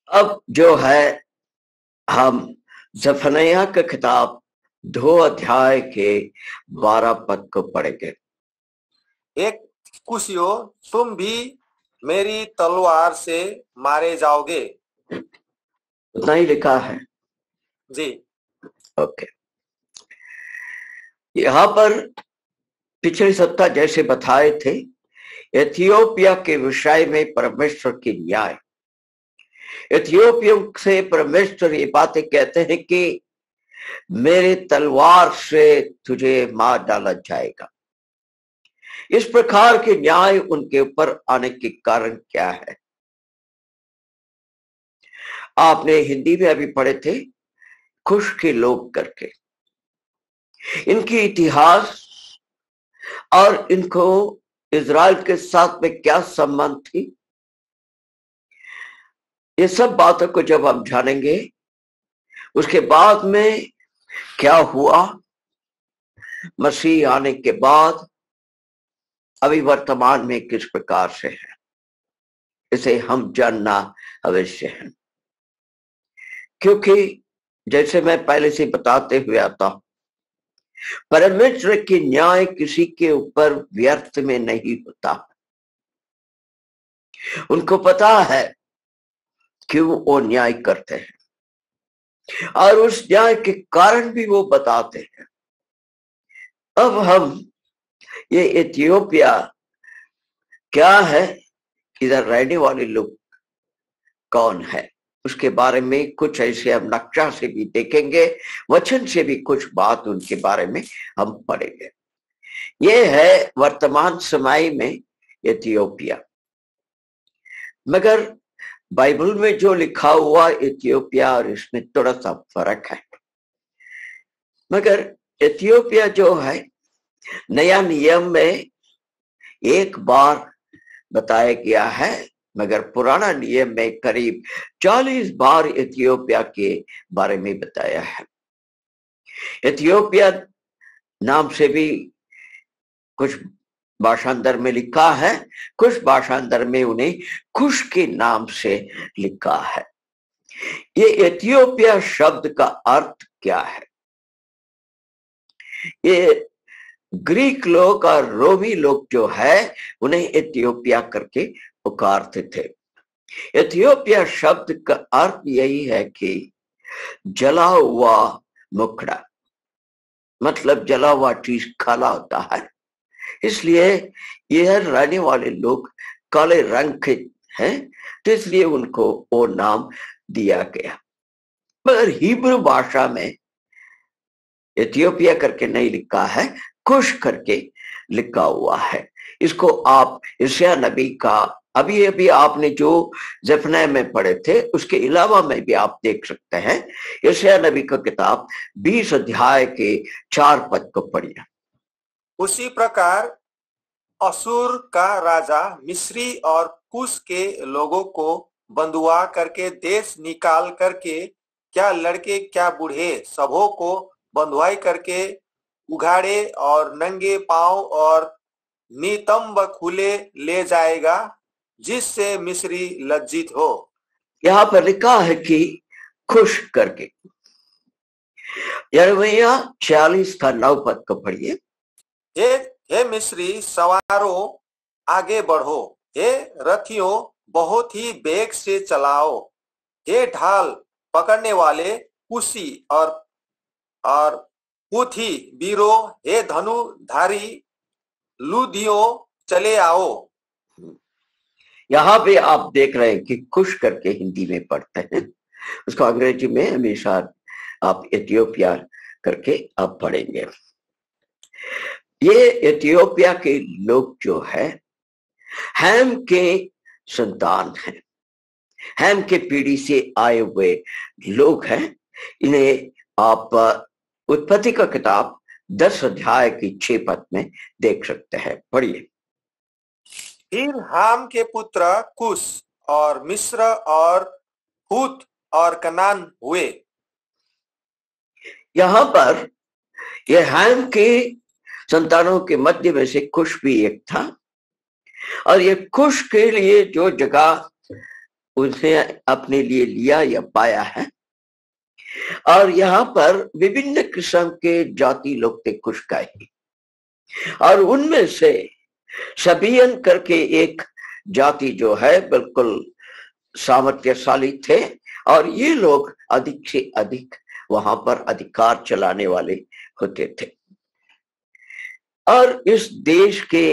अब जो है हम जफनयाह का किताब 2 अध्याय के 12 पद को पढ़ेंगे। एक कुशियो, तुम भी मेरी तलवार से मारे जाओगे। उतना ही लिखा है जी। ओके। यहाँ पर पिछले सप्ताह जैसे बताए थे, एथियोपिया के विषय में परमेश्वर की न्याय। एथियोपियों से परमेश्वर ये बातें कहते हैं कि मेरे तलवार से तुझे मार डाला जाएगा। इस प्रकार के न्याय उनके ऊपर आने के कारण क्या है? आपने हिंदी में अभी पढ़े थे, खुश के लोग करके। इनकी इतिहास और इनको इजराइल के साथ में क्या संबंध थी, ये सब बातों को जब हम जानेंगे, उसके बाद में क्या हुआ, मसीह आने के बाद अभी वर्तमान में किस प्रकार से है, इसे हम जानना अवश्य है। क्योंकि जैसे मैं पहले से बताते हुए आता हूं, परमेश्वर की न्याय किसी के ऊपर व्यर्थ में नहीं होता। उनको पता है क्यों वो न्याय करते हैं और उस न्याय के कारण भी वो बताते हैं। अब हम ये इथियोपिया क्या है, इधर रहने वाले लोग कौन है, उसके बारे में कुछ ऐसे हम नक्शा से भी देखेंगे, वचन से भी कुछ बात उनके बारे में हम पढ़ेंगे। ये है वर्तमान समय में इथियोपिया। मगर बाइबल में जो लिखा हुआ इथियोपिया और इसमें थोड़ा सा फर्क है। मगर इथियोपिया जो है नया नियम में एक बार बताया गया है, मगर पुराना नियम में करीब 40 बार इथियोपिया के बारे में बताया है। इथियोपिया नाम से भी कुछ भाषांतर में लिखा है, कुछ भाषांतर में उन्हें खुश के नाम से लिखा है। ये इथियोपिया शब्द का अर्थ क्या है? ये ग्रीक लोग और रोमी लोग जो है उन्हें इथियोपिया करके पुकारते थे। इथियोपिया शब्द का अर्थ यही है कि जला हुआ मुखड़ा, मतलब जला हुआ चीज काला होता है, इसलिए यह रहने वाले लोग काले रंग के हैं, तो इसलिए उनको वो नाम दिया गया। मगर हिब्रू भाषा में इथियोपिया करके नहीं लिखा है, कुश करके लिखा हुआ है। इसको आप यशायाह नबी का अभी अभी आपने जो जफनयाह में पढ़े थे उसके अलावा में भी आप देख सकते हैं। यशायाह नबी का किताब 20 अध्याय के 4 पद को पढ़िए। उसी प्रकार असुर का राजा मिस्री और कुश के लोगों को बंधुआ करके देश निकाल करके, क्या लड़के क्या बूढ़े सबों को बंधुआई करके उघाड़े और नंगे पांव और नितंब खुले ले जाएगा, जिससे मिस्री लज्जित हो। यहां पर लिखा है कि खुश करके। यिर्मयाह 46 का 9 पद को पढ़िए। हे मिस्री सवारों आगे बढ़ो, हे रथियों बहुत ही वेग से चलाओ, हे ढाल पकड़ने वाले कुशी और पुथी वीरों, हे धनुधारी लूधियों चले आओ। यहां पे आप देख रहे हैं कि खुश करके हिंदी में पढ़ते हैं, उसको अंग्रेजी में हमेशा आप इथियोपिया करके आप पढ़ेंगे। ये इथियोपिया के लोग जो है हैम के संतान हैं, हैम के पीढ़ी से आए हुए लोग हैं। इन्हें आप उत्पत्ति का किताब 10 अध्याय की 6 पद में देख सकते हैं, पढ़िए। फिर हाम के पुत्र कुश और मिस्र और हूत और कनान हुए। यहां पर यह हैम के संतानों के मध्य में से कुश भी एक था, और ये कुश के लिए जो जगह उसने अपने लिए लिया या पाया है। और यहाँ पर विभिन्न किस्म के जाति लोग थे कुश का ही, और उनमें से सबियन करके एक जाति जो है बिल्कुल सामर्थ्यशाली थे, और ये लोग अधिक से अधिक वहां पर अधिकार चलाने वाले होते थे। और इस देश के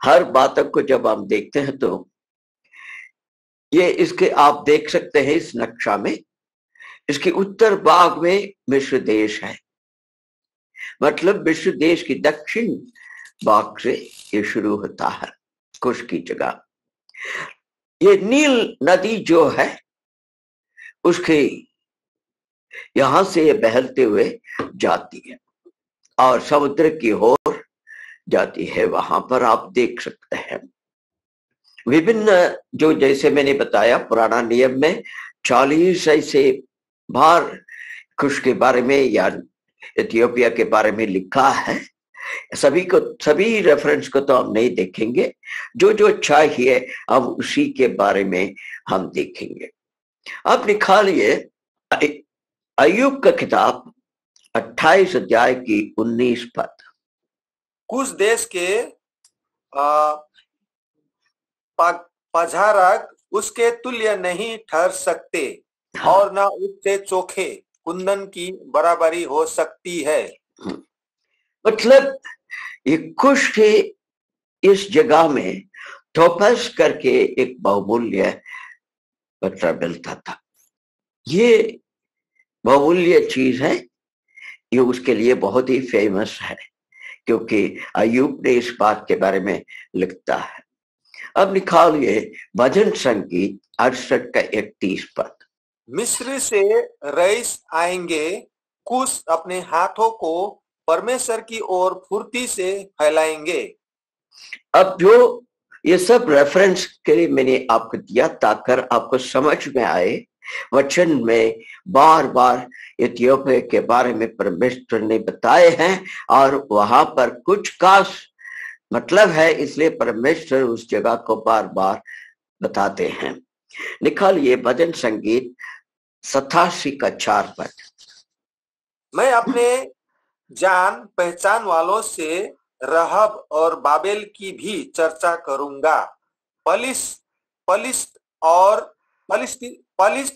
हर बातों को जब हम देखते हैं तो ये इसके आप देख सकते हैं इस नक्शा में, इसके उत्तर भाग में मिस्र देश है, मतलब मिस्र देश की दक्षिण भाग से ये शुरू होता है कुश की जगह। ये नील नदी जो है उसके यहां से ये बहते हुए जाती है और समुद्र की ओर जाती है। वहां पर आप देख सकते हैं विभिन्न, जो जैसे मैंने बताया पुराना नियम में 40 ऐसे बार कुश के बारे में या इथियोपिया के बारे में लिखा है। सभी रेफरेंस को तो हम नहीं देखेंगे, जो जो चाहिए हम उसी के बारे में हम देखेंगे। अब निकालिए अय्यूब का किताब 28 अध्याय की 19 पद। कुश देश के पझारक उसके तुल्य नहीं ठहर सकते, और न उससे चोखे कुंदन की बराबरी हो सकती है। मतलब ये कुश के इस जगह में टोपस करके एक बहुमूल्य पत्थर मिलता था। ये बहुमूल्य चीज है, ये उसके लिए बहुत ही फेमस है, क्योंकि अय्यूब ने इस बात के बारे में लिखता है। अब निकालिए भजन संगीत 68 का 31 पद। मिस्र से रईस आएंगे, कुश अपने हाथों को परमेश्वर की ओर फुर्ती से फैलाएंगे। अब जो ये सब रेफरेंस के लिए मैंने आपको दिया ताकि आपको समझ में आए, वचन में बार बार इथियोपिया के बारे में परमेश्वर ने बताए हैं और वहां पर कुछ खास मतलब है, इसलिए परमेश्वर उस जगह को बार बार बताते हैं। निकालिए भजन संगीत 87 का 4 पद। मैं अपने जान पहचान वालों से रहब और बाबेल की भी चर्चा करूंगा। पलिश्त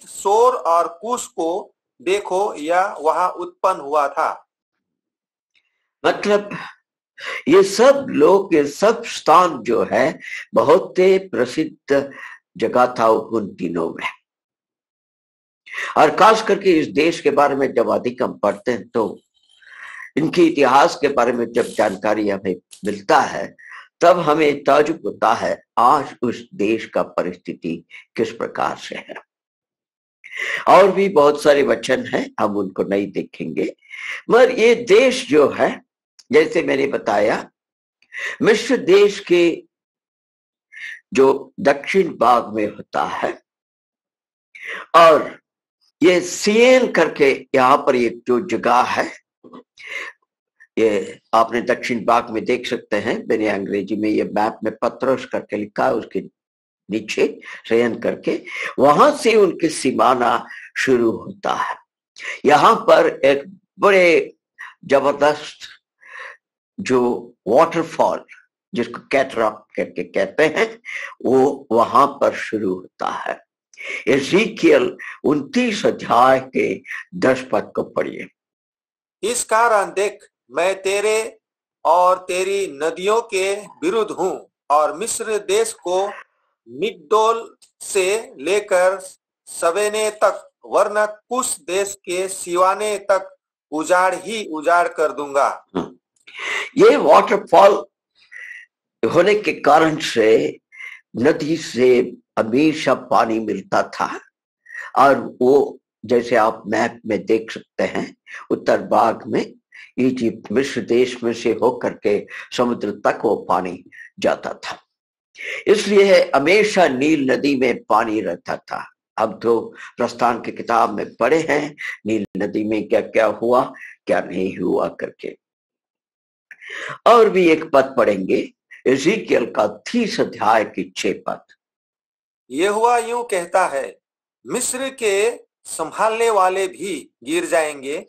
सोर और कुश को देखो, यह वहां उत्पन्न हुआ था। मतलब ये सब लोग, ये सब स्थान जो है बहुत ही प्रसिद्ध जगह था उन दिनों में। और खास करके इस देश के बारे में जब अधिक हम पढ़ते हैं तो इनके इतिहास के बारे में जब जानकारी हमें मिलता है तब हमें ताजुब होता है आज उस देश का परिस्थिति किस प्रकार से है। और भी बहुत सारे वचन हैं, हम उनको नहीं देखेंगे, मगर ये देश जो है जैसे मैंने बताया मिस्र देश के जो दक्षिण भाग में होता है, और ये सियन करके यहाँ पर एक जो जगह है, ये आपने दक्षिण भाग में देख सकते हैं, मैंने अंग्रेजी में ये मैप में पत्रोस करके लिखा है, उसके नीचे सियन करके वहां से उनके सीमाना शुरू होता है। यहाँ पर एक बड़े जबरदस्त जो वाटरफॉल जिसको कैटरॉक्ट करके कहते हैं वो वहां पर शुरू होता है। एज़ेकियल 29 अध्याय के 10 पद को पढ़िए। इस कारण देख, मैं तेरे और तेरी नदियों के विरुद्ध हूँ, और मिस्र देश को मिग्दोल से लेकर सवेने तक वरना कुश देश के सिवाने तक उजाड़ ही उजाड़ कर दूंगा। ये वाटरफॉल होने के कारण से नदी से हमेशा पानी मिलता था, और वो जैसे आप मैप में देख सकते हैं उत्तर भाग में इजिप्ट मिस्र देश में से होकर के समुद्र तक वो पानी जाता था, इसलिए हमेशा नील नदी में पानी रहता था। अब तो प्रस्थान की किताब में पढ़े हैं नील नदी में क्या क्या हुआ क्या नहीं हुआ करके। और भी एक पद पढ़ेंगे एज़ेकियल का 30 अध्याय की 6 पद। यहोवा यूं कहता है, मिस्र के संभालने वाले भी गिर जाएंगे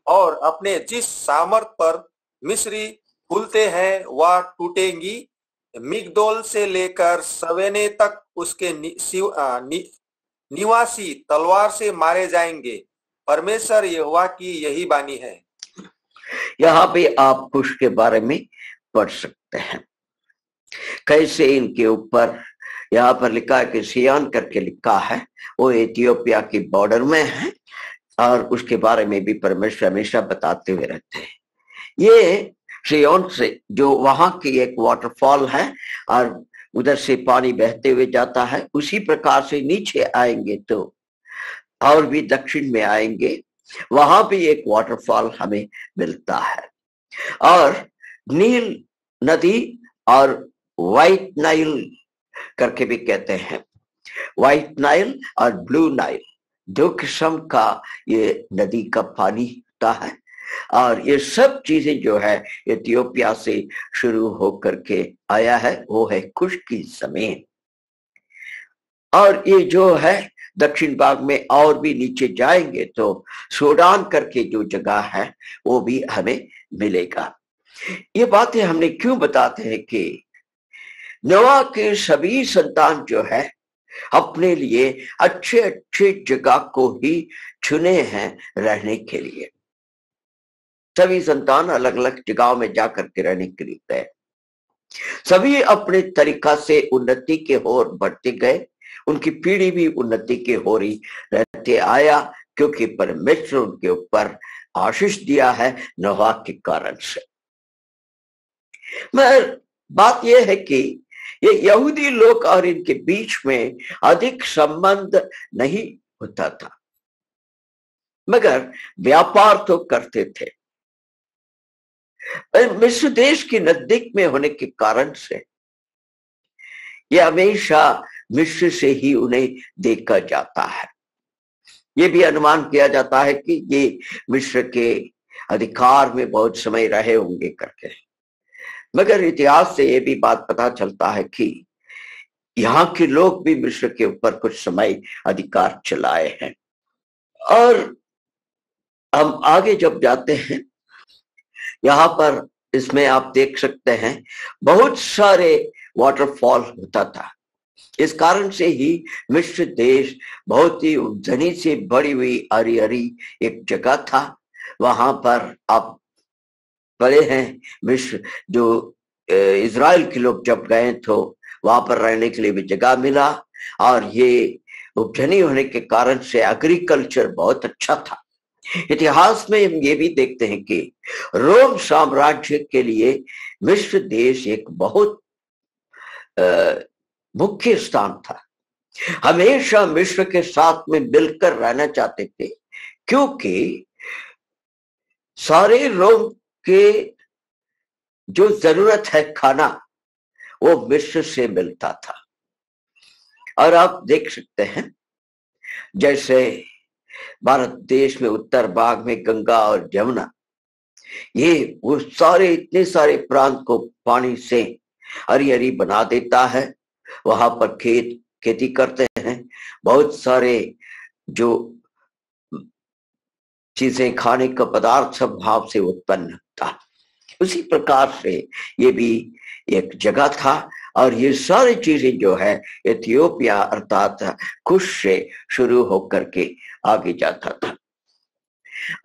और अपने जिस सामर्थ पर मिस्री फूलते हैं वह टूटेंगी। मिगदोल से लेकर सवेने तक उसके निवासी तलवार से मारे जाएंगे। परमेश्वर यहोवा की यही वाणी है। यहाँ पे आप कुश के बारे में पढ़ सकते हैं, कैसे इनके ऊपर यहाँ पर लिखा है कि सियान करके लिखा है, वो इथियोपिया की बॉर्डर में है और उसके बारे में भी परमेश्वर हमेशा बताते हुए रहते हैं। ये सियोन से जो वहां की एक वाटरफॉल है और उधर से पानी बहते हुए जाता है, उसी प्रकार से नीचे आएंगे तो और भी दक्षिण में आएंगे, वहां भी एक वाटरफॉल हमें मिलता है। और नील नदी और व्हाइट नाइल करके भी कहते हैं, व्हाइट नाइल और ब्लू नाइल दो किस्म का ये नदी का पानी होता है। और ये सब चीजें जो है इथियोपिया से शुरू होकर के आया है, वो है कुश की जमीन। और ये जो है दक्षिण भाग में और भी नीचे जाएंगे तो सूडान करके जो जगह है वो भी हमें मिलेगा। ये बातें हमने क्यों बताते हैं कि नोआ के सभी संतान जो है अपने लिए अच्छे अच्छे जगह को ही चुने हैं रहने के लिए। सभी संतान अलग अलग जगहों में जाकर के रहने के लिए गए, सभी अपने तरीका से उन्नति के ओर बढ़ते गए, उनकी पीढ़ी भी उन्नति के ओर ही रहते आया, क्योंकि परमेश्वर उनके ऊपर आशीष दिया है नोआ के कारण से। मगर बात यह है कि ये यहूदी लोग और इनके बीच में अधिक संबंध नहीं होता था, मगर व्यापार तो करते थे। मिस्र देश के नजदीक में होने के कारण से यह हमेशा मिस्र से ही उन्हें देखा जाता है। ये भी अनुमान किया जाता है कि ये मिस्र के अधिकार में बहुत समय रहे होंगे करके, मगर इतिहास से ये भी बात पता चलता है कि यहाँ के लोग भी मिस्र के ऊपर कुछ समय अधिकार चलाए हैं। और हम आगे जब जाते हैं, यहाँ पर इसमें आप देख सकते हैं बहुत सारे वाटरफॉल होता था। इस कारण से ही मिस्र देश बहुत ही उलझनी से बड़ी हुई हरी हरी एक जगह था। वहां पर आप पढ़े हैं, मिस्र जो इजराइल के लोग जब गए तो वहां पर रहने के लिए भी जगह मिला, और ये उपजनी होने के कारण से एग्रीकल्चर बहुत अच्छा था। इतिहास में हम ये भी देखते हैं कि रोम साम्राज्य के लिए मिस्र देश एक बहुत मुख्य स्थान था। हमेशा मिस्र के साथ में मिलकर रहना चाहते थे, क्योंकि सारे रोम के जो जरूरत है खाना वो मिस्र से मिलता था। और आप देख सकते हैं जैसे भारत देश में उत्तर भाग में गंगा और जमुना, ये वो सारे इतने सारे प्रांत को पानी से हरी हरी बना देता है। वहां पर खेती करते हैं, बहुत सारे जो चीजें खाने का पदार्थ सब भाव से उत्पन्न होता। उसी प्रकार से ये भी एक जगह था, और ये सारी चीजें जो है इथियोपिया अर्थात कुश से शुरू होकर के आगे जाता था।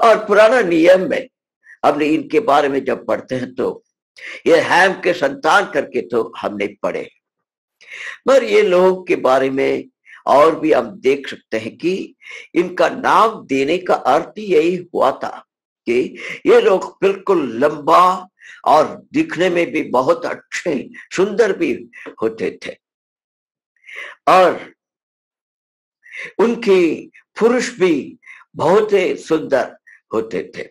और पुराना नियम में हमने इनके बारे में जब पढ़ते हैं तो ये हैम के संतान करके तो हमने पढ़े, पर ये लोगों के बारे में और भी हम देख सकते हैं कि इनका नाम देने का अर्थ यही हुआ था कि ये लोग बिल्कुल लंबा और दिखने में भी बहुत अच्छे सुंदर भी होते थे, और उनके पुरुष भी बहुत ही सुंदर होते थे,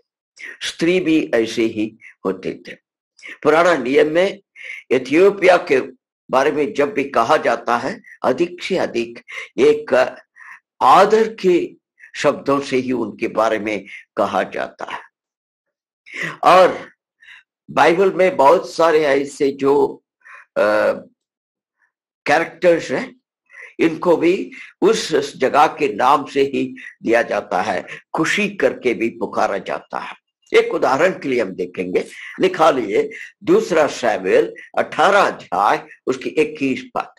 स्त्री भी ऐसे ही होते थे। पुराना नियम में इथियोपिया के बारे में जब भी कहा जाता है, अधिक से अधिक एक आदर के शब्दों से ही उनके बारे में कहा जाता है। और बाइबल में बहुत सारे ऐसे जो कैरेक्टर्स हैं, इनको भी उस जगह के नाम से ही दिया जाता है, खुशी करके भी पुकारा जाता है। एक उदाहरण के लिए हम देखेंगे, निकालिए दूसरा शमूएल 18 अध्याय उसकी 21 पद।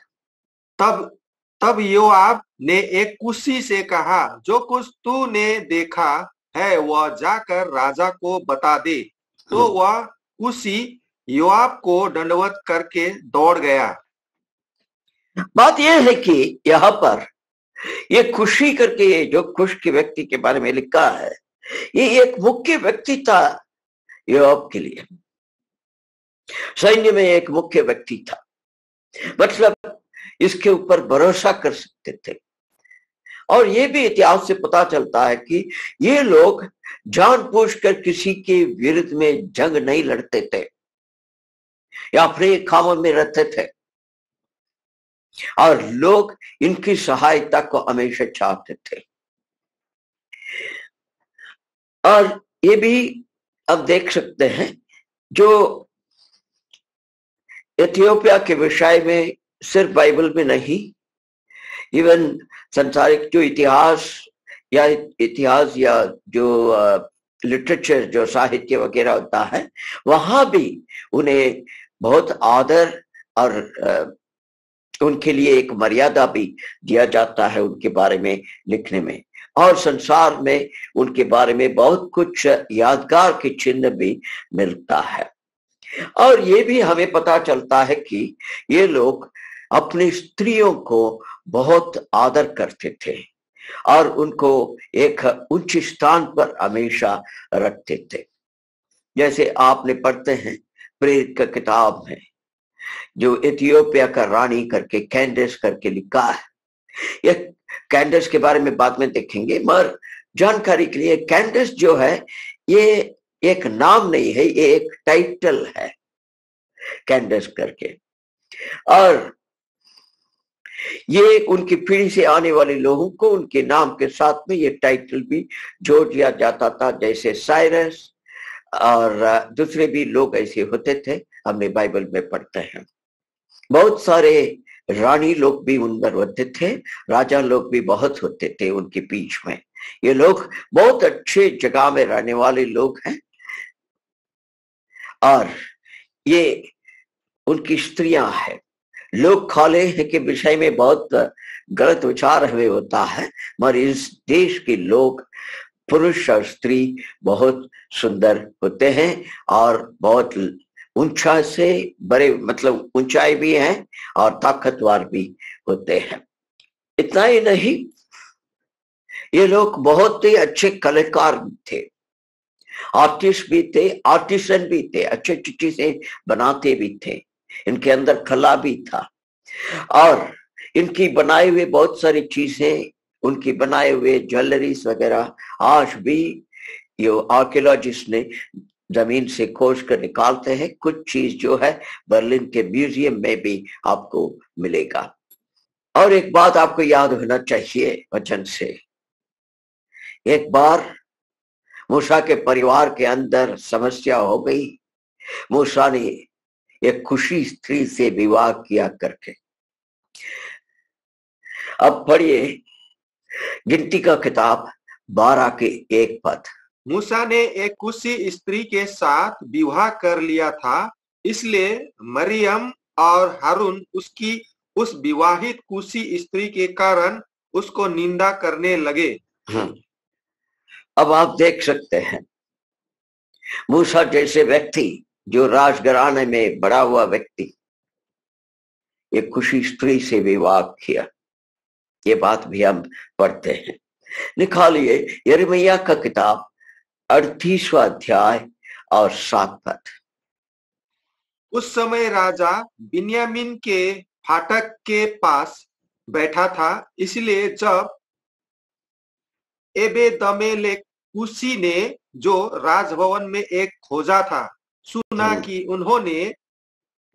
तब तब योआब ने एक कुशी से कहा, जो कुछ तूने देखा है वह जाकर राजा को बता दे। तो वह कुशी योआब को दंडवत करके दौड़ गया। बात यह है कि यहाँ पर ये खुशी करके ये जो खुश के व्यक्ति के बारे में लिखा है, ये एक मुख्य व्यक्ति था योआब के लिए। सैन्य में एक मुख्य व्यक्ति था, मतलब इसके ऊपर भरोसा कर सकते थे। और ये भी इतिहास से पता चलता है कि ये लोग जानबूझकर किसी के विरुद्ध में जंग नहीं लड़ते थे या फिर खामोश में रहते थे, और लोग इनकी सहायता को हमेशा चाहते थे। और ये भी अब देख सकते हैं, जो इथियोपिया के विषय में सिर्फ बाइबल में नहीं, इवन संसारिक जो इतिहास या जो लिटरेचर, जो साहित्य वगैरह होता है, वहां भी उन्हें बहुत आदर और उनके लिए एक मर्यादा भी दिया जाता है उनके बारे में लिखने में। और संसार में उनके बारे में बहुत कुछ यादगार के चिन्ह भी मिलता है। और ये भी हमें पता चलता है कि ये लोग अपनी स्त्रियों को बहुत आदर करते थे और उनको एक उच्च स्थान पर हमेशा रखते थे। जैसे आपने पढ़ते हैं प्रेरित का किताब में, जो इथियोपिया का रानी करके कैंडेस करके लिखा है। ये कैंडेस के बारे में बाद में देखेंगे, मगर जानकारी के लिए कैंडेस जो है ये एक नाम नहीं है, ये एक टाइटल है कैंडेस करके। और ये उनकी पीढ़ी से आने वाले लोगों को उनके नाम के साथ में ये टाइटल भी जोड़ दिया जाता था, जैसे साइरस और दूसरे भी लोग ऐसे होते थे, हमने बाइबल में पढ़ते हैं। बहुत सारे रानी लोग भी उनमें होते थे, राजा लोग भी बहुत होते थे उनके बीच में। ये लोग बहुत अच्छे जगह में रहने वाले लोग हैं और ये उनकी स्त्रियां हैं। लोग खाले के विषय में बहुत गलत विचार हमें होता है, मगर इस देश के लोग पुरुष और स्त्री बहुत सुंदर होते हैं और बहुत ऊंचा से बड़े, मतलब ऊंचाई भी है और ताकतवर भी होते हैं। इतना ही नहीं, ये लोग बहुत ही अच्छे कलाकार थे, आर्टिस्ट भी थे, आर्टिसन भी थे, अच्छे चीजें बनाते भी थे, इनके अंदर कला भी था। और इनकी बनाए हुए बहुत सारी चीजें, उनकी बनाए हुए ज्वेलरीज वगैरह आज भी ये आर्कियोलॉजिस्ट ने जमीन से खोज कर निकालते हैं। कुछ चीज जो है बर्लिन के म्यूजियम में भी आपको मिलेगा। और एक बात आपको याद होना चाहिए वचन से, एक बार मूसा के परिवार के अंदर समस्या हो गई। मूसा ने एक खुशी स्त्री से विवाह किया करके। अब पढ़िए गिनती का किताब 12 के 1 पद। मूसा ने एक कुशी स्त्री के साथ विवाह कर लिया था, इसलिए मरियम और हारून उसकी उस विवाहित कुशी स्त्री के कारण उसको निंदा करने लगे। अब आप देख सकते हैं, मूसा जैसे व्यक्ति, जो राजघराने में बड़ा हुआ व्यक्ति, एक खुशी स्त्री से विवाह किया। ये बात भी हम पढ़ते हैं। निकालिए यिर्मयाह का किताब 38वां अध्याय और 7 पद। उस समय राजा बिन्यामीन के फाटक के पास बैठा था, इसलिए जब एबेदमेलेक कुशी ने, जो राजभवन में एक खोजा था, सुना कि उन्होंने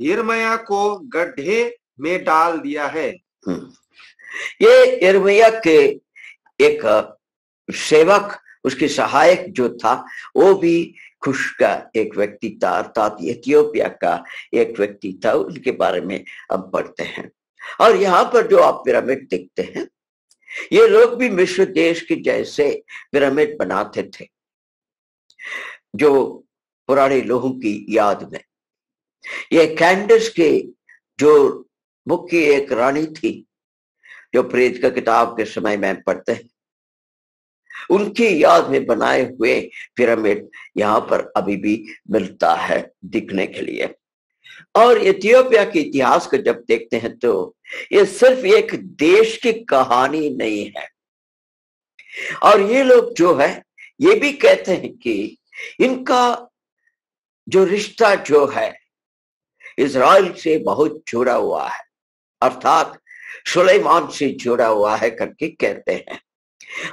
यिर्मयाह को गड्ढे में डाल दिया है। ये यिर्मयाह के एक सेवक, उसके सहायक जो था, वो भी खुश का एक व्यक्ति था, अर्थात इथियोपिया का एक व्यक्ति था। उनके बारे में अब पढ़ते हैं। और यहां पर जो आप पिरामिड देखते हैं, ये लोग भी मिस्र देश के जैसे पिरामिड बनाते थे, जो पुराने लोगों की याद में। ये कैंडस के जो मुख्य एक रानी थी, जो प्रेत का किताब के समय में पढ़ते हैं, उनकी याद में बनाए हुए पिरामिड यहाँ पर अभी भी मिलता है दिखने के लिए। और इथियोपिया के इतिहास को जब देखते हैं तो ये सिर्फ एक देश की कहानी नहीं है। और ये लोग जो है ये भी कहते हैं कि इनका जो रिश्ता जो है इजराइल से बहुत जुड़ा हुआ है, अर्थात सुलेमान से जुड़ा हुआ है करके कहते हैं।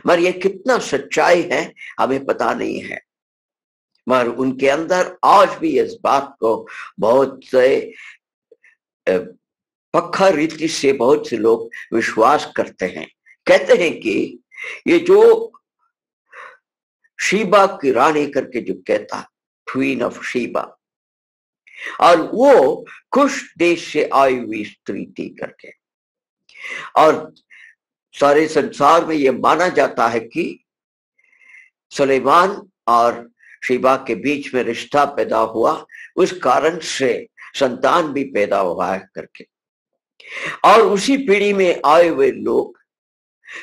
मगर ये कितना सच्चाई है हमें पता नहीं है, मगर उनके अंदर आज भी इस बात को बहुत से पक्का रीति से बहुत से लोग विश्वास करते हैं। कहते हैं कि ये जो शीबा की रानी करके जो कहता, क्वीन ऑफ शीबा, और वो कुश देश से आई हुई स्त्री थी करके। और सारे संसार में ये माना जाता है कि सुलेमान और शीबा के बीच में रिश्ता पैदा हुआ, उस कारण से संतान भी पैदा हुआ है करके। और उसी पीढ़ी में आए हुए लोग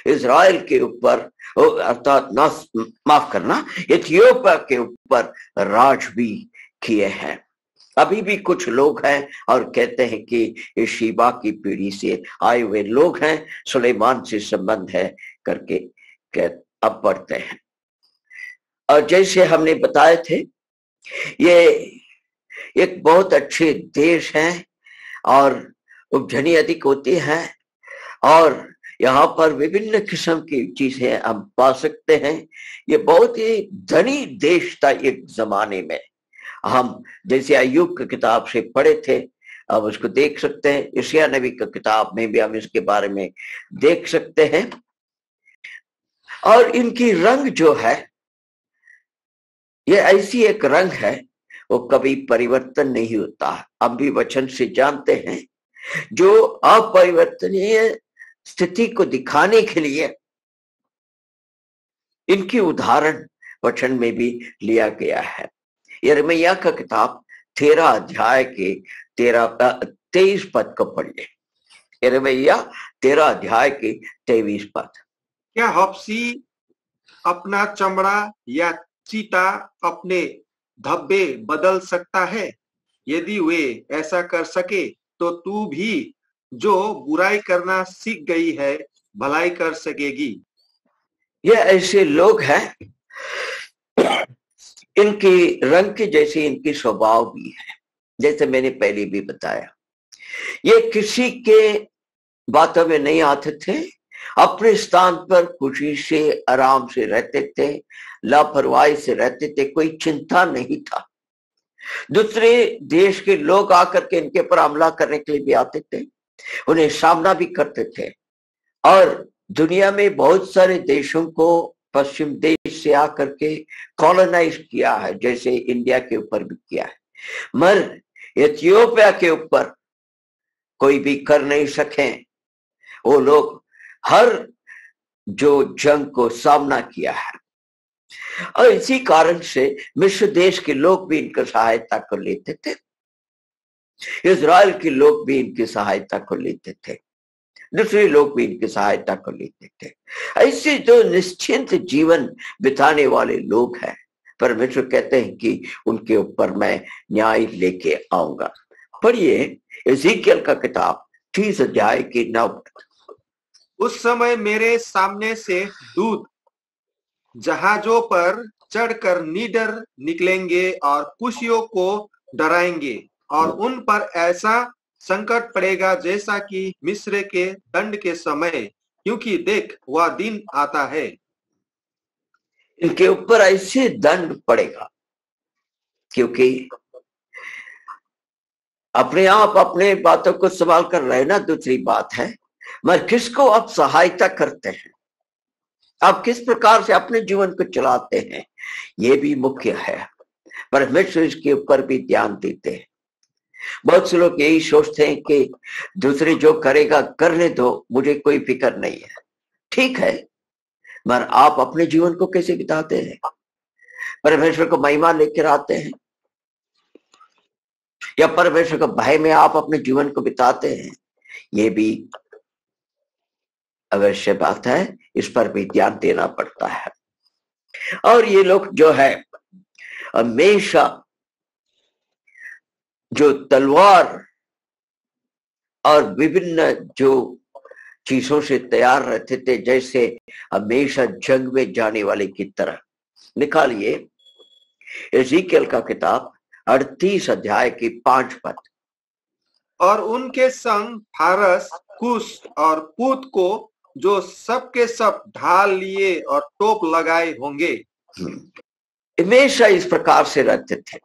इजराइल के ऊपर, अर्थात माफ करना, इथियोपिया के ऊपर राज भी किए हैं। अभी भी कुछ लोग हैं और कहते हैं कि इस शीबा की पीढ़ी से आए हुए लोग हैं, सुलेमान से संबंध है करके अब पढ़ते हैं। और जैसे हमने बताए थे, ये एक बहुत अच्छे देश हैं और उपजनी अधिक होती है, और यहाँ पर विभिन्न किस्म की चीजें हम पा सकते हैं। ये बहुत ही धनी देश था एक जमाने में। हम जैसे अय्यूब की किताब से पढ़े थे, अब उसको देख सकते हैं। यशायाह नबी की किताब में भी हम इसके बारे में देख सकते हैं। और इनकी रंग जो है, ये ऐसी एक रंग है वो कभी परिवर्तन नहीं होता। हम भी वचन से जानते हैं, जो अपरिवर्तनीय स्थिति को दिखाने के लिए इनकी उदाहरण वचन में भी लिया गया है। यिर्मयाह का किताब 13 अध्याय के 23 पद को पढ़िए। यिर्मयाह 13 अध्याय के 23 पद। क्या हबशी अपना चमड़ा या चीता अपने धब्बे बदल सकता है? यदि वे ऐसा कर सके तो तू भी जो बुराई करना सीख गई है भलाई कर सकेगी। ये ऐसे लोग हैं, इनकी रंग के जैसे इनकी स्वभाव भी है, जैसे मैंने पहले भी बताया। ये किसी के बातों में नहीं आते थे, अपने स्थान पर खुशी से आराम से रहते थे, लापरवाही से रहते थे, कोई चिंता नहीं था। दूसरे देश के लोग आकर के इनके पर हमला करने के लिए भी आते थे, उन्हें सामना भी करते थे। और दुनिया में बहुत सारे देशों को पश्चिम देश से आकर के कॉलोनाइज किया है, जैसे इंडिया के ऊपर भी किया है, मगर इथियोपिया के ऊपर कोई भी कर नहीं सके। वो लोग हर जो जंग को सामना किया है, और इसी कारण से मिस्र देश के लोग भी इनकी सहायता को लेते थे, इजराइल के लोग भी इनकी सहायता को लेते थे, दूसरे लोग भी इनकी सहायता को लेते थे। ऐसे जो निश्चिंत जीवन बिताने वाले लोग हैं, परमेश्वर कहते हैं कि उनके ऊपर मैं न्याय लेके आऊंगा। पढ़िए एजेकियल का किताब 30 अध्याय के 9। उस समय मेरे सामने से दूत जहाजों पर चढ़कर निडर निकलेंगे और कुशियों को डराएंगे, और उन पर ऐसा संकट पड़ेगा जैसा कि मिस्र के दंड के समय, क्योंकि देख वह दिन आता है। इनके ऊपर ऐसे दंड पड़ेगा, क्योंकि अपने आप अपने बातों को संभाल कर रहना दूसरी बात है, मगर किसको आप सहायता करते हैं, आप किस प्रकार से अपने जीवन को चलाते हैं, ये भी मुख्य है। परमेश्वर इसके ऊपर भी ध्यान देते हैं। बहुत से लोग यही सोचते हैं कि दूसरे जो करेगा करने दो, मुझे कोई फिक्र नहीं है। ठीक है, मगर आप अपने जीवन को कैसे बिताते हैं? परमेश्वर को महिमा लेकर आते हैं या परमेश्वर के भय में आप अपने जीवन को बिताते हैं? ये भी अवश्य बात है, इस पर भी ध्यान देना पड़ता है। और ये लोग जो है हमेशा जो तलवार और विभिन्न जो चीजों से तैयार रहते थे, जैसे हमेशा जंग में जाने वाले की तरह। निकालिए एजेकियल का किताब 38 अध्याय की 5 पद। और उनके संग फारस, कुश और पूत को, जो सबके सब ढाल लिए और टोप लगाए होंगे। हमेशा इस प्रकार से रहते थे।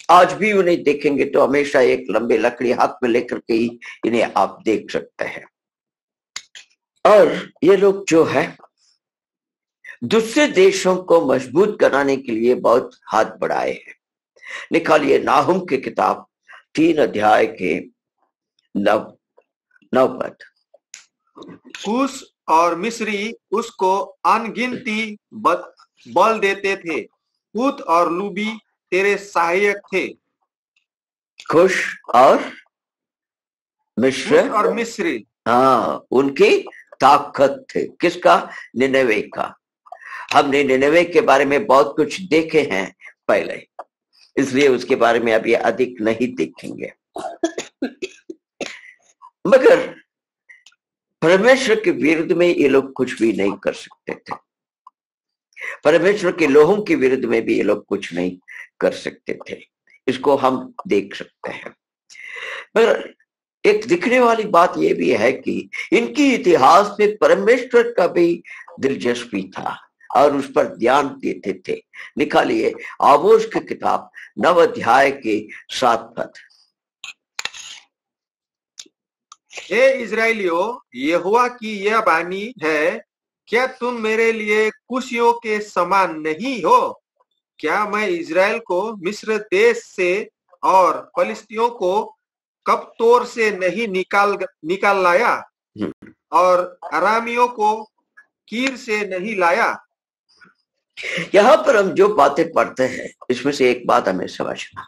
आज भी उन्हें देखेंगे तो हमेशा एक लंबे लकड़ी हाथ में लेकर के ही इन्हें आप देख सकते हैं। और ये लोग जो है दूसरे देशों को मजबूत कराने के लिए बहुत हाथ बढ़ाए हैं। निकालिए नाहुम की किताब 3 अध्याय के 9 पद। कुश और मिस्री उसको अनगिनती बल देते थे। पूत और लूबी तेरे सहायक थे। कुश और मिस्री, हाँ, उनकी ताकत थे। किसका? निनवे का। हमने निनवे के बारे में बहुत कुछ देखे हैं पहले, इसलिए उसके बारे में अभी अधिक नहीं देखेंगे। मगर परमेश्वर के विरुद्ध में ये लोग कुछ भी नहीं कर सकते थे। परमेश्वर के लोगों के विरुद्ध में भी ये लोग कुछ नहीं कर सकते थे। इसको हम देख सकते हैं। पर एक दिखने वाली बात यह भी है कि इनकी इतिहास में परमेश्वर का भी दिलचस्पी था और उस पर ध्यान देते थे। निकालिए आमोस की किताब 9 अध्याय के 7 पद। हे इजराइलियों, यहोवा की यह वाणी है, क्या तुम मेरे लिए कुशियों के समान नहीं हो? क्या मैं इजराइल को मिस्र देश से और फलिस्तियों को कप्तोर से नहीं निकाल लाया और अरामियों को कीर से नहीं लाया? यहां पर हम जो बातें पढ़ते हैं इसमें से एक बात हमें समझना,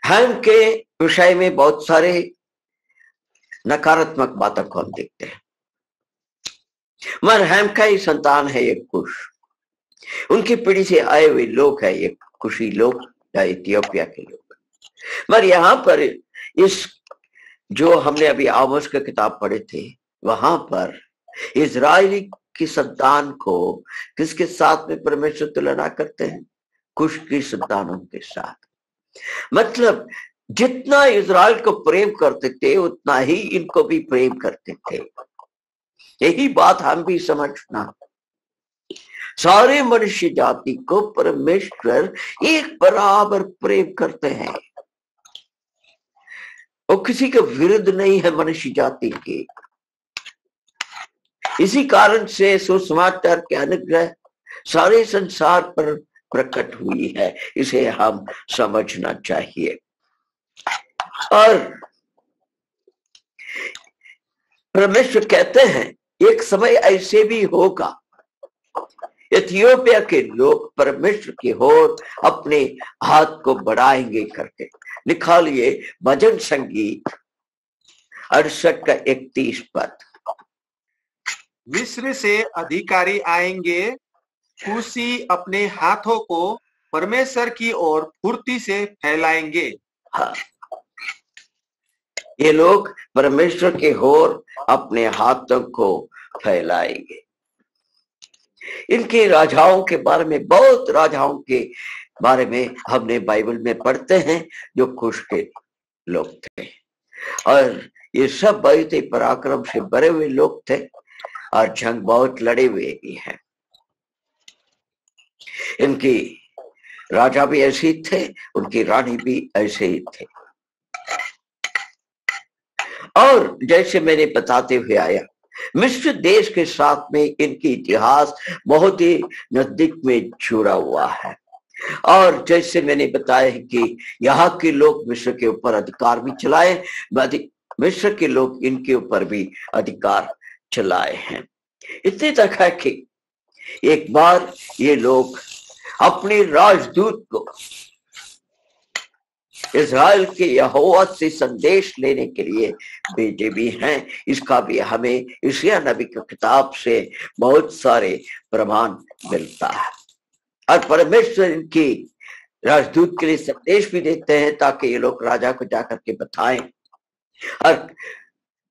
हम के विषय में बहुत सारे नकारात्मक बातों को हम देखते हैं। मगर हैम का ही संतान है एक कुश, उनकी पीढ़ी से आए हुए लोग है ये कुशी लोग या इथियोपिया के लोग। मगर यहां पर इस जो हमने अभी आमोस की किताब पढ़े थे, वहां पर इजरायली की संतान को किसके साथ में परमेश्वर तुलना करते हैं? कुश की संतानों के साथ। मतलब जितना इजराइल को प्रेम करते थे उतना ही इनको भी प्रेम करते थे। यही बात हम भी समझना, सारे मनुष्य जाति को परमेश्वर एक बराबर प्रेम करते हैं। वो किसी के विरुद्ध नहीं है मनुष्य जाति के। इसी कारण से सुसमाचार के अनुग्रह सारे संसार पर प्रकट हुई है, इसे हम समझना चाहिए। और परमेश्वर कहते हैं एक समय ऐसे भी होगा, इथियोपिया के लोग परमेश्वर की ओर अपने हाथ को बढ़ाएंगे करके। निकालिए भजन संगीत 68 का 31 पद। मिस्र से अधिकारी आएंगे, कुशी अपने हाथों को परमेश्वर की ओर फुर्ती से फैलाएंगे। हाँ, ये लोग परमेश्वर के ओर अपने हाथों को फैलाएंगे। इनके राजाओं के बारे में, बहुत राजाओं के बारे में हमने बाइबल में पढ़ते हैं जो कुश के लोग थे, और ये सब बहुत ही पराक्रम से भरे हुए लोग थे और जंग बहुत लड़े हुए भी हैं। इनकी राजा भी ऐसे ही थे, उनकी रानी भी ऐसे ही थे। और जैसे मैंने बताते हुए आया, मिस्र देश के साथ में इनकी इतिहास बहुत ही नजदीक में जुड़ा हुआ है। और जैसे मैंने बताया है कि यहाँ के लोग मिस्र के ऊपर अधिकार भी चलाए, मिस्र के लोग इनके ऊपर भी अधिकार चलाए हैं। इतनी तक है कि एक बार ये लोग अपने राजदूत को इज़राइल के यहोवा से संदेश लेने के लिए भेजे भी हैं। इसका भी हमें यशायाह नबी की किताब से बहुत सारे प्रमाण मिलता है। और परमेश्वर इनकी राजदूत के लिए संदेश भी देते हैं ताकि ये लोग राजा को जाकर के बताएं। और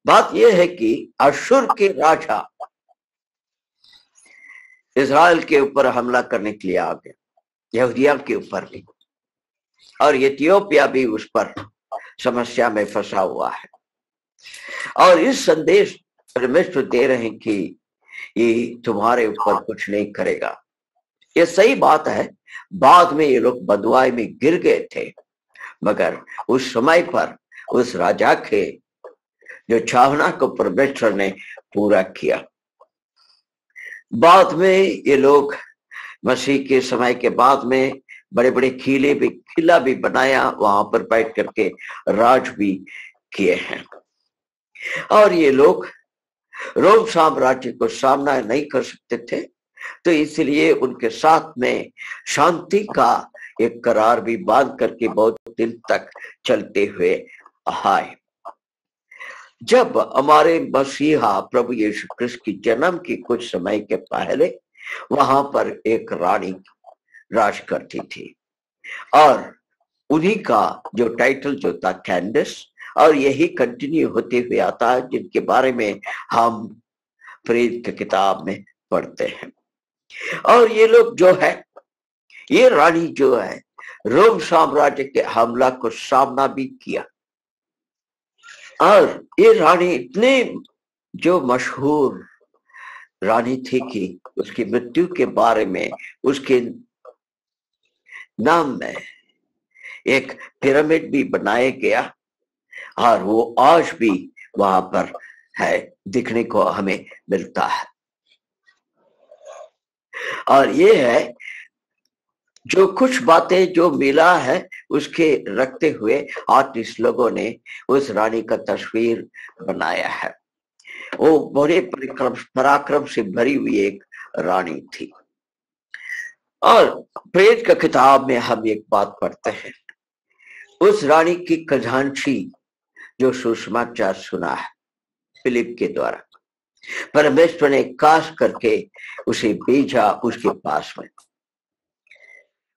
बात यह है कि अशुर के राजा इज़राइल के ऊपर हमला करने के लिए आ गए, यहूदिया के ऊपर भी, और इथियोपिया भी उस पर समस्या में फंसा हुआ है। और इस संदेश परमेश्वर दे रहे हैं कि ये तुम्हारे ऊपर कुछ नहीं करेगा। ये सही बात है, बाद में ये लोग बदवाई में गिर गए थे, मगर उस समय पर उस राजा के जो चाहना को परमेश्वर ने पूरा किया। बाद में ये लोग मसीह के समय के बाद में बड़े बड़े किला भी बनाया, वहां पर बैठ करके राज भी किए हैं। और ये लोग रोम साम्राज्य को सामना नहीं कर सकते थे, तो इसलिए उनके साथ में शांति का एक करार भी बांध करके बहुत दिन तक चलते हुए आए। जब हमारे मसीहा प्रभु यीशु क्रिस्त की जन्म की कुछ समय के पहले वहां पर एक रानी राज करती थी, और उन्हीं का जो टाइटल जो था कैंडिस, और यही कंटिन्यू होते हुए आता है, जिनके बारे में हम प्रेरित की किताब में पढ़ते हैं। और ये लोग जो है, ये रानी जो है, रोम साम्राज्य के हमला को सामना भी किया। और ये रानी इतने जो मशहूर रानी थी कि उसकी मृत्यु के बारे में उसके नाम में एक पिरामिड भी बनाया गया, और वो आज भी वहां पर है, दिखने को हमें मिलता है। और ये है जो कुछ बातें जो मिला है उसके रखते हुए आर्टिस्ट लोगों ने उस रानी का तस्वीर बनाया है। वो बड़े पराक्रम से भरी हुई एक रानी थी। और प्रेरित का किताब में हम एक बात पढ़ते हैं, उस रानी की खजांची जो सुसमाचार सुना है फिलिप के द्वारा, परमेश्वर ने काश करके उसे भेजा उसके पास में।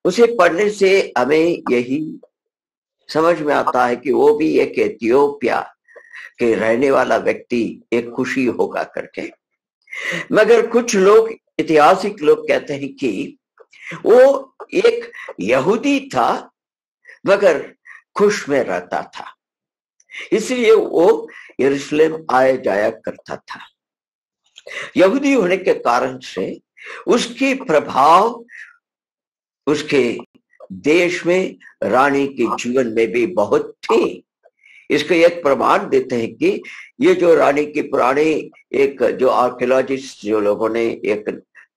उसे पढ़ने से हमें यही समझ में आता है कि वो भी एक इथियोपिया के रहने वाला व्यक्ति एक खुशी होगा करके। मगर कुछ लोग, ऐतिहासिक लोग कहते हैं कि वो एक यहूदी था मगर खुश में रहता था, इसलिए वो यरूशलेम आया जाया करता था। यहूदी होने के कारण से उसकी प्रभाव उसके देश में, रानी के जीवन में भी बहुत थी। इसको एक प्रमाण देते हैं कि ये जो रानी की पुरानी एक जो आर्कियोलॉजिस्ट जो लोगों ने एक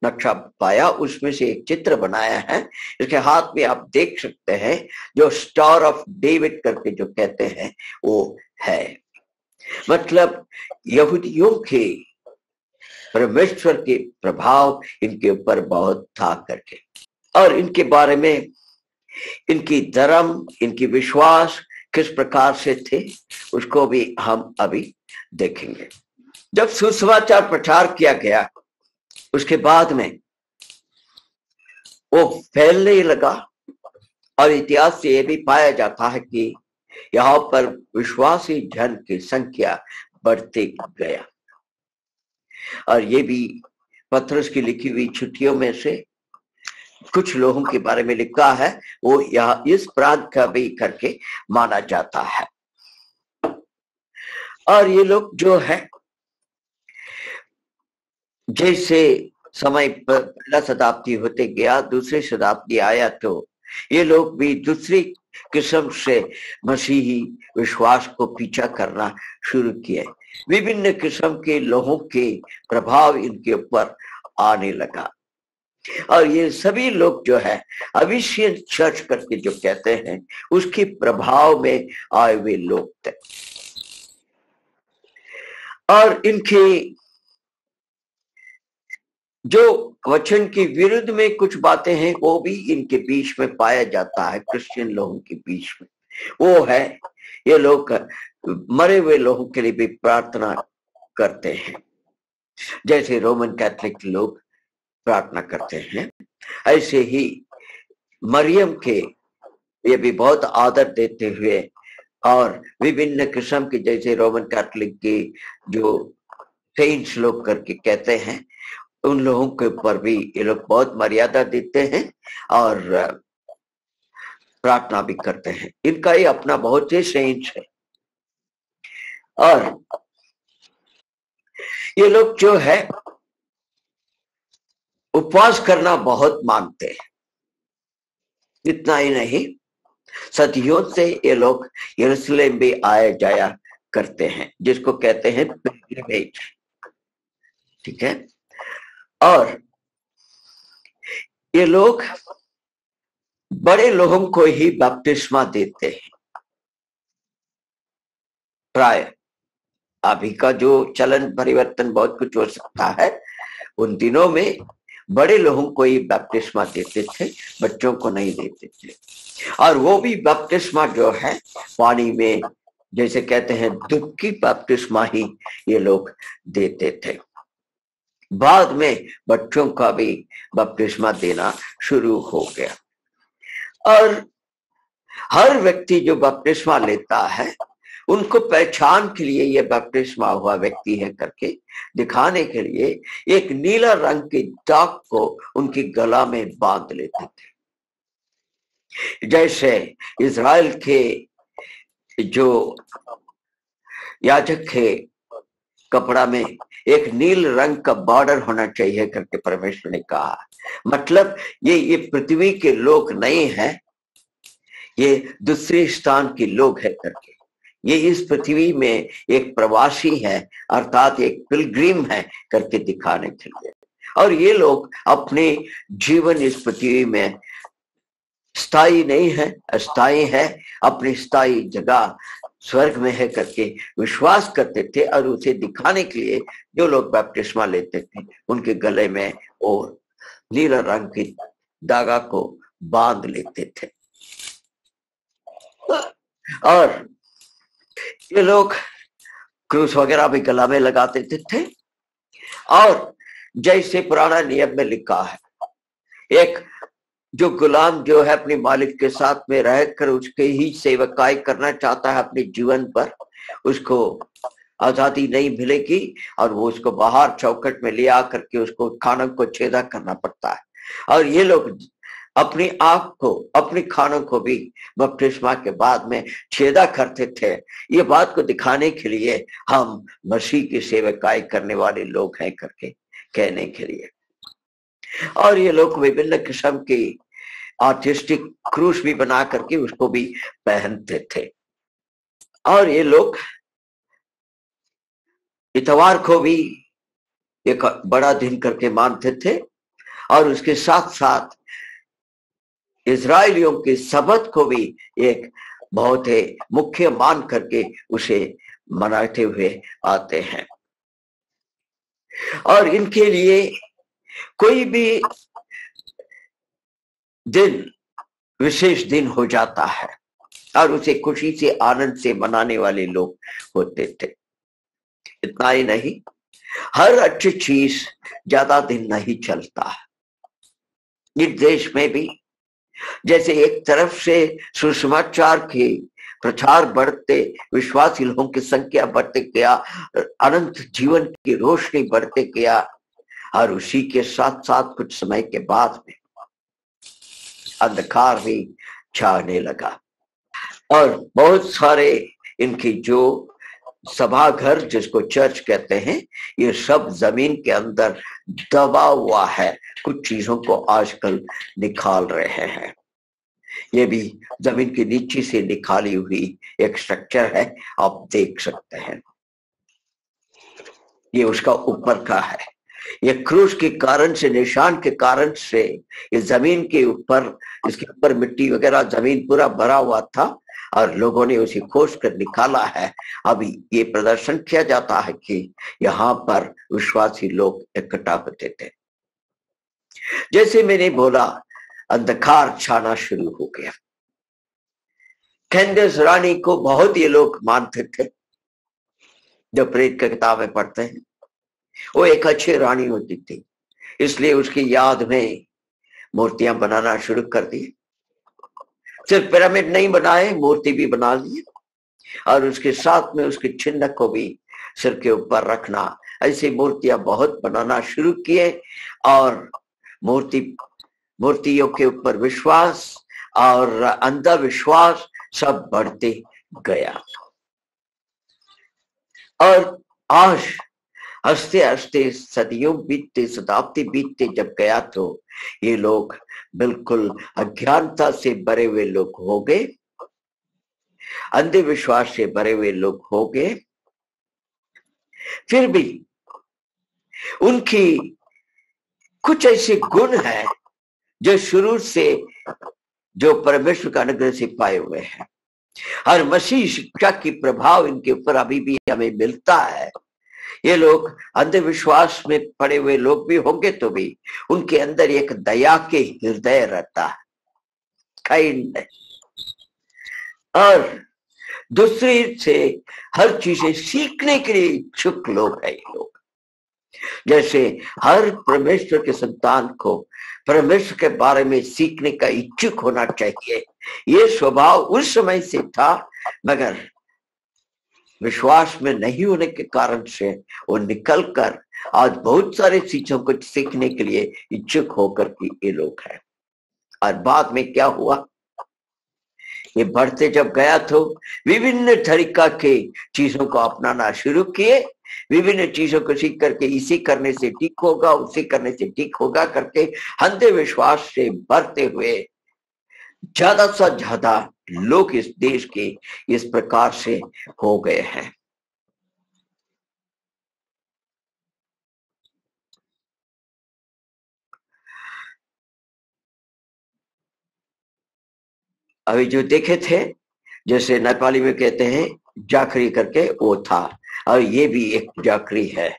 नक्शा पाया, उसमें से एक चित्र बनाया है। इसके हाथ में आप देख सकते हैं जो स्टार ऑफ डेविड करके जो कहते हैं वो है। मतलब यहूदियों के परमेश्वर के प्रभाव इनके ऊपर बहुत था करके। और इनके बारे में, इनकी धर्म, इनकी विश्वास किस प्रकार से थे, उसको भी हम अभी देखेंगे। जब सुसमाचार प्रचार किया गया, उसके बाद में वो फैलने लगा, और इतिहास से यह भी पाया जाता है कि यहाँ पर विश्वासी जन की संख्या बढ़ते गया। और ये भी पतरस की लिखी हुई चिट्ठियों में से कुछ लोगों के बारे में लिखा है, वो यहाँ इस प्रांत का भी करके माना जाता है। और ये लोग जो है, जैसे समय पहला शताब्दी होते गया, दूसरी शताब्दी आया, तो ये लोग भी दूसरी किस्म से मसीही विश्वास को पीछा करना शुरू किए। विभिन्न किस्म के लोगों के प्रभाव इनके ऊपर आने लगा। और ये सभी लोग जो है अविशियन चर्च करके जो कहते हैं उसके प्रभाव में आए हुए लोग थे। और इनके जो वचन के विरुद्ध में कुछ बातें हैं वो भी इनके बीच में पाया जाता है, क्रिश्चियन लोगों के बीच में। वो है ये लोग मरे हुए लोगों के लिए भी प्रार्थना करते हैं, जैसे रोमन कैथोलिक लोग प्रार्थना करते हैं। ऐसे ही मरियम के ये भी बहुत आदर देते हुए और विभिन्न किस्म के, जैसे रोमन कैथोलिक की जो सेंट्स लोग करके कहते हैं, उन लोगों के ऊपर भी ये लोग बहुत मर्यादा देते हैं और प्रार्थना भी करते हैं। इनका ही अपना बहुत से सेंट्स है। और ये लोग जो है उपवास करना बहुत मानते हैं। इतना ही नहीं, सदियों से ये लोग यरूशलेम भी आया जाया करते हैं, जिसको कहते हैं पिलग्रिमेज। ठीक है। और ये लोग बड़े लोगों को ही बपतिस्मा देते हैं। प्राय अभी का जो चलन परिवर्तन बहुत कुछ हो सकता है, उन दिनों में बड़े लोगों को ही बपतिस्मा देते थे, बच्चों को नहीं देते थे। और वो भी बपतिस्मा जो है पानी में, जैसे कहते हैं डुबकी बपतिस्मा ही ये लोग देते थे। बाद में बच्चों का भी बपतिस्मा देना शुरू हो गया। और हर व्यक्ति जो बपतिस्मा लेता है उनको पहचान के लिए ये बपतिस्मा हुआ व्यक्ति है करके दिखाने के लिए एक नीला रंग के दाग को उनकी गला में बांध लेते थे। जैसे इज़राइल के जो याजक के कपड़ा में एक नील रंग का बॉर्डर होना चाहिए करके परमेश्वर ने कहा। मतलब ये पृथ्वी के लोग नहीं है, ये दूसरे स्थान के लोग है करके, ये इस पृथ्वी में एक प्रवासी है, अर्थात एक पिलग्रिम है करके दिखाने के लिए। और ये लोग अपने जीवन इस पृथ्वी में स्थायी नहीं है, अस्थायी है, अपनी स्थायी जगह स्वर्ग में है करके विश्वास करते थे। और उसे दिखाने के लिए जो लोग बपतिस्मा लेते थे उनके गले में और नीला रंग की धागा को बांध लेते थे। और ये लोग क्रूस वगैरह भी गला में लगाते थे। और जैसे पुराना नियम में लिखा है, एक जो गुलाम जो है अपने मालिक के साथ में रहकर उसके ही सेवकाई करना चाहता है अपने जीवन पर, उसको आजादी नहीं मिलेगी और वो उसको बाहर चौखट में ले आकर के उसको खानों को छेदा करना पड़ता है। और ये लोग अपनी आंख को, अपने खानों को भी बपतिस्मा के बाद में छेदा करते थे, ये बात को दिखाने के लिए हम मसीह की सेवकाई करने वाले लोग हैं करके कहने के लिए। और ये लोग विभिन्न किस्म की आर्टिस्टिक क्रूस भी बना करके उसको भी पहनते थे। और ये लोग इतवार को भी एक बड़ा दिन करके मानते थे और उसके साथ साथ इजराइलियों के सबत को भी एक बहुत ही मुख्य मान करके उसे मनाते हुए आते हैं। और इनके लिए कोई भी दिन विशेष दिन हो जाता है और उसे खुशी से आनंद से मनाने वाले लोग होते थे। इतना ही नहीं, हर अच्छी चीज ज्यादा दिन नहीं चलता है। इस देश में भी जैसे एक तरफ से सुसमाचार के प्रचार बढ़ते, विश्वासी लोगों की संख्या बढ़ते गया, अनंत जीवन की रोशनी बढ़ते गया, और उसी के साथ साथ कुछ समय के बाद में अंधकार भी छाने लगा। और बहुत सारे इनकी जो सभाघर जिसको चर्च कहते हैं, ये सब जमीन के अंदर दबा हुआ है। कुछ चीजों को आजकल निकाल रहे हैं। ये भी जमीन के नीचे से निकाली हुई एक स्ट्रक्चर है, आप देख सकते हैं। ये उसका ऊपर का है। ये क्रूस के कारण से, निशान के कारण से ये जमीन के ऊपर, इसके ऊपर मिट्टी वगैरह जमीन पूरा भरा हुआ था और लोगों ने उसे खोज कर निकाला है। अभी ये प्रदर्शन किया जाता है कि यहाँ पर विश्वासी लोग इकट्ठा होते थे। जैसे मैंने बोला, अंधकार छाना शुरू हो गया। कैंडेस रानी को बहुत ये लोग मानते थे, जो प्रेत की किताबें पढ़ते हैं। वो एक अच्छी रानी होती थी, इसलिए उसकी याद में मूर्तियां बनाना शुरू कर दी। सिर्फ पिरामिड नहीं बनाए, मूर्ति भी बना ली और उसके साथ में उसके चिन्ह को भी सिर के ऊपर रखना, ऐसी मूर्तियां बहुत बनाना शुरू किए और मूर्तियों के ऊपर विश्वास और अंधविश्वास सब बढ़ते गया। और आज हंसते हंसते सदियों बीतते, शताब्दी बीतते जब गया तो ये लोग बिल्कुल अज्ञानता से भरे हुए लोग हो गए, अंधविश्वास से भरे हुए लोग हो गए। फिर भी उनकी कुछ ऐसे गुण हैं जो शुरू से, जो परमेश्वर का अनुग्रह से पाए हुए हैं। और मसीह शिक्षा की प्रभाव इनके ऊपर अभी भी हमें मिलता है। ये लोग अंधविश्वास में पड़े हुए लोग भी होंगे तो भी उनके अंदर एक दया के हृदय रहता है, काइंड। और दूसरी से हर चीजें सीखने के लिए इच्छुक लोग हैं ये लोग। जैसे हर परमेश्वर के संतान को परमेश्वर के बारे में सीखने का इच्छुक होना चाहिए। ये स्वभाव उस समय से था, मगर विश्वास में नहीं होने के कारण से वो निकलकर आज बहुत सारे चीजों को सीखने के लिए इच्छुक होकर के ये लोग हैं। और बाद में क्या हुआ, ये बढ़ते जब गया तो विभिन्न तरीका के चीजों को अपनाना शुरू किए। विभिन्न चीजों को सीख करके इसी करने से ठीक होगा, उसी करने से ठीक होगा करके अंधविश्वास से भरते हुए ज्यादा से ज्यादा लोग इस देश के इस प्रकार से हो गए हैं। अभी जो देखे थे, जैसे नेपाली में कहते हैं जाखरी करके, वो था। और ये भी एक जाखरी है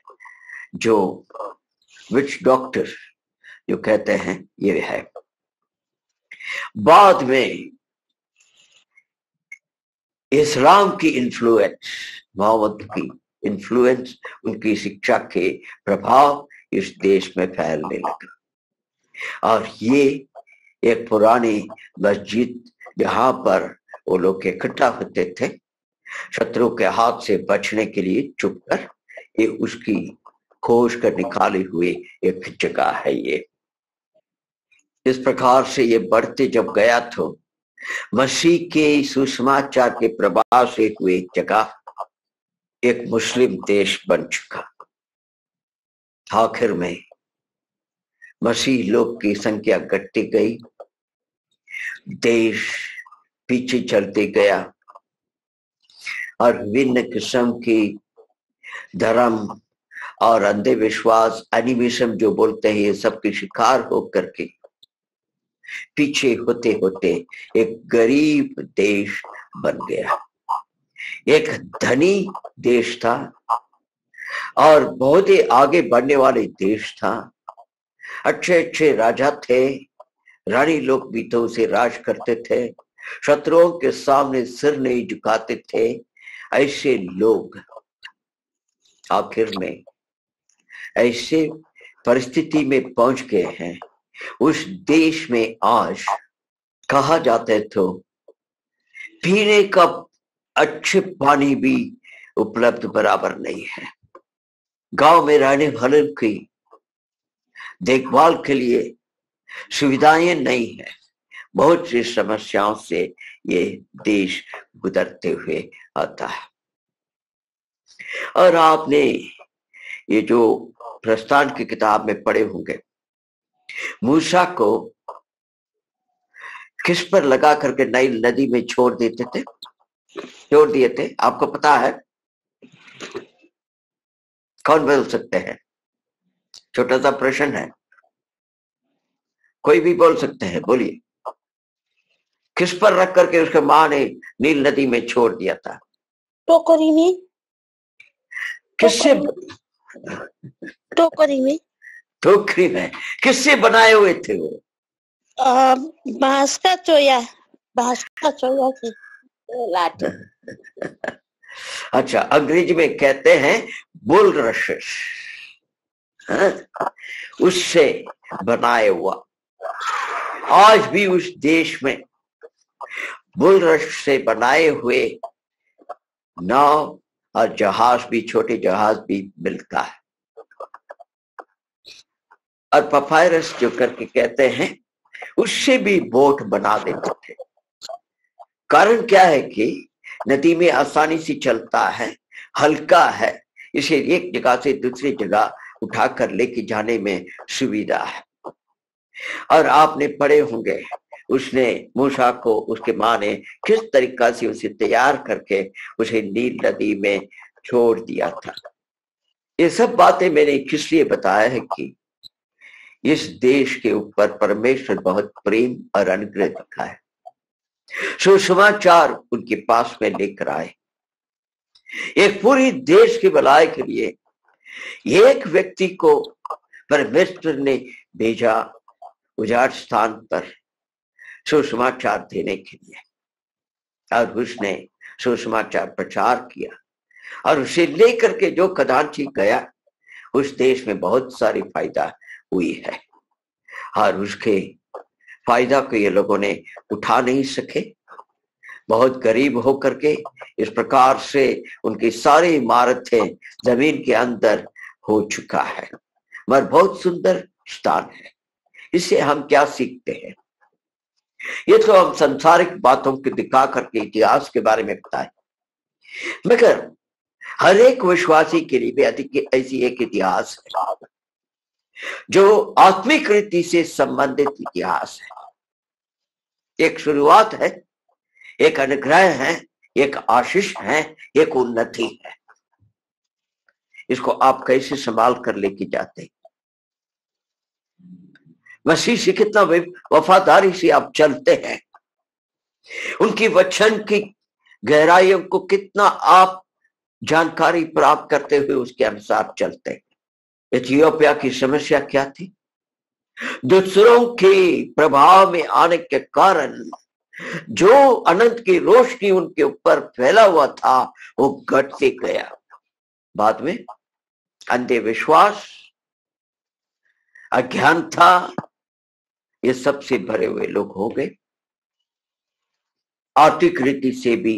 जो विच डॉक्टर जो कहते हैं, ये है। बाद में इस्लाम की इन्फ्लुएंस, मोहम्मद की इन्फ्लुएंस, उनकी शिक्षा के प्रभाव इस देश में फैलने लगा। और ये एक पुरानी मस्जिद जहां पर वो लोग इकट्ठा होते थे शत्रु के हाथ से बचने के लिए छुपकर, ये उसकी खोज कर निकाले हुए एक जगह है ये। इस प्रकार से ये बढ़ते जब गया तो मसीह के सुसमाचार के प्रभाव से हुए जगह एक मुस्लिम देश बन चुका। आखिर में मसीह लोग की संख्या घटती गई, देश पीछे चलते गया और विभिन्न किस्म की धर्म और अंधविश्वास, एनिमिज्म जो बोलते हैं, ये सब के शिकार होकर के पीछे होते होते एक गरीब देश बन गया। एक धनी देश था और बहुत ही आगे बढ़ने वाले देश था। अच्छे अच्छे राजा थे, रानी लोग भी तो उसे राज करते थे, शत्रुओं के सामने सिर नहीं झुकाते थे। ऐसे लोग आखिर में ऐसे परिस्थिति में पहुंच गए हैं। उस देश में आज कहा जाता है तो पीने का अच्छे पानी भी उपलब्ध बराबर नहीं है। गांव में रहने वालों की देखभाल के लिए सुविधाएं नहीं है। बहुत सी समस्याओं से ये देश गुजरते हुए आता है। और आपने ये जो प्रस्थान की किताब में पढ़े होंगे, मूसा को किस पर लगा करके नाइल नदी में छोड़ दिए थे, आपको पता है? कौन बोल सकते हैं? छोटा सा प्रश्न है, कोई भी बोल सकते हैं, बोलिए। किस पर रख करके उसके माँ ने नील नदी में छोड़ दिया था? टोकरी में। किससे? टोकरी में। टोकरी में। किससे बनाए हुए थे वो? बांस का चोया, बांस का चोया की लाठी। अच्छा, अंग्रेजी में कहते हैं बुलरशेस, उससे बनाए हुआ। आज भी उस देश में बुलरश से बनाए हुए नाव और जहाज भी, छोटे जहाज भी मिलता है। और पपायरस जो करके कहते हैं, उससे भी बोट बना देते थे। कारण क्या है कि नदी में आसानी से चलता है, हल्का है, इसे एक जगह से दूसरी जगह उठाकर लेके जाने में सुविधा है। और आपने पढ़े होंगे, उसने मूसा को उसके माँ ने किस तरीका से उसे तैयार करके उसे नील नदी में छोड़ दिया था। ये सब बातें मैंने किस लिए बताया है कि इस देश के ऊपर परमेश्वर बहुत प्रेम और अनुग्रह दिखा है। सुसमाचार उनके पास में लेकर आए, एक पूरी देश की भलाई के लिए एक व्यक्ति को परमेश्वर ने भेजा उजाड़ स्थान पर सुसमाचार देने के लिए। और उसने सुसमाचार प्रचार किया और उसे लेकर के जो खजांची गया, उस देश में बहुत सारी फायदा हुई है। और उसके फायदा को ये लोगों ने उठा नहीं सके। बहुत गरीब होकर के इस प्रकार से उनकी सारी इमारतें जमीन के अंदर हो चुका है। मगर बहुत सुंदर स्थान है। इससे हम क्या सीखते हैं? ये तो हम संसारिक बातों को दिखा करके इतिहास के बारे में बताए, मगर हर एक विश्वासी के लिए भी अधिक ऐसी एक इतिहास है जो आत्मिक रीति से संबंधित इतिहास है। एक शुरुआत है, एक अनुग्रह है, एक आशीष है, एक उन्नति है। इसको आप कैसे संभाल कर लेके जाते हैं? मसीह से कितना वफादारी से आप चलते हैं, उनकी वचन की गहराइयों को कितना आप जानकारी प्राप्त करते हुए उसके अनुसार चलते हैं। इथियोपिया की समस्या क्या थी? दूसरों के प्रभाव में आने के कारण जो अनंत की रोशनी उनके ऊपर फैला हुआ था वो घटते गया। बाद में अंधे विश्वास, अज्ञानता, ये सबसे भरे हुए लोग हो गए। आर्थिक रीति से भी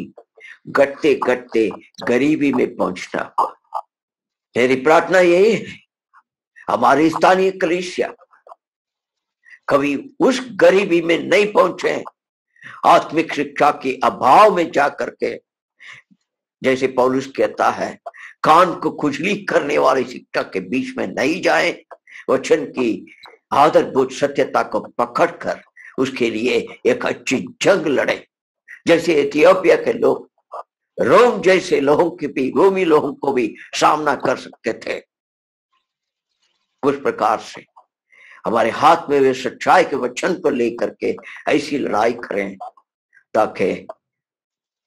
घटते घटते गरीबी में पहुंचना हुआ। मेरी प्रार्थना यही है, हमारी स्थानीय कलीसिया कभी उस गरीबी में नहीं पहुंचे, आत्मिक शिक्षा के अभाव में जाकर के, जैसे पौलुस कहता है, कान को खुजली करने वाली शिक्षा के बीच में नहीं जाए, वचन की आधारभूत सत्यता को पकड़कर उसके लिए एक अच्छी जंग लड़े। जैसे इथियोपिया के लोग रोम जैसे लोगों के भी, रोमी लोगों को भी सामना कर सकते थे, उस प्रकार से हमारे हाथ में वे सच्चाई के वचन को लेकर के ऐसी लड़ाई करें ताकि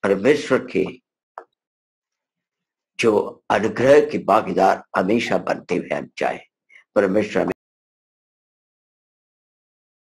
परमेश्वर के जो अनुग्रह के भागीदार हमेशा बनते हुए हम चाहे। परमेश्वर